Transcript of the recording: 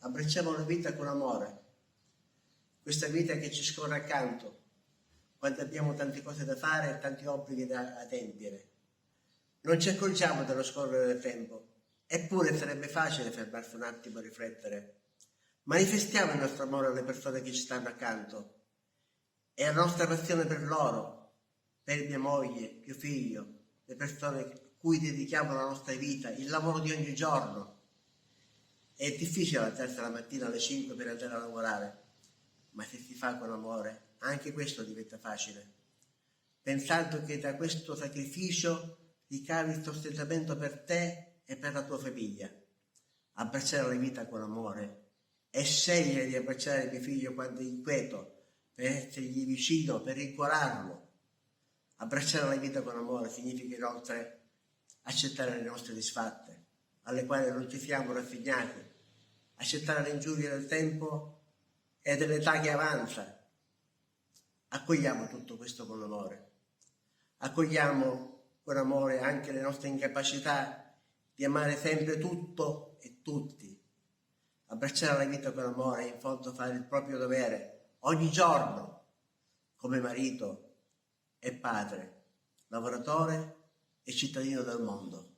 abbracciamo la vita con amore, questa vita che ci scorre accanto, quando abbiamo tante cose da fare e tanti obblighi da adempiere. Non ci accorgiamo dello scorrere del tempo, eppure sarebbe facile fermarsi un attimo a riflettere. Manifestiamo il nostro amore alle persone che ci stanno accanto e la nostra passione per loro, per mia moglie, mio figlio, le persone a cui dedichiamo la nostra vita, il lavoro di ogni giorno. È difficile alzarsi la mattina alle 5 per andare a lavorare, ma se si fa con amore, anche questo diventa facile, pensando che da questo sacrificio ricavi il sostentamento per te e per la tua famiglia. Abbracciare la vita con amore e scegliere di abbracciare mio figlio quando è inquieto, per essergli vicino, per rincuorarlo. Abbracciare la vita con amore significa inoltre accettare le nostre disfatte, alle quali non ci siamo rassegnati, accettare le ingiurie del tempo e dell'età che avanza. Accogliamo tutto questo con amore. Accogliamo con amore anche le nostre incapacità di amare sempre tutto e tutti. Abbracciare la vita con amore è in fondo fare il proprio dovere ogni giorno, come marito e padre, lavoratore e cittadino del mondo.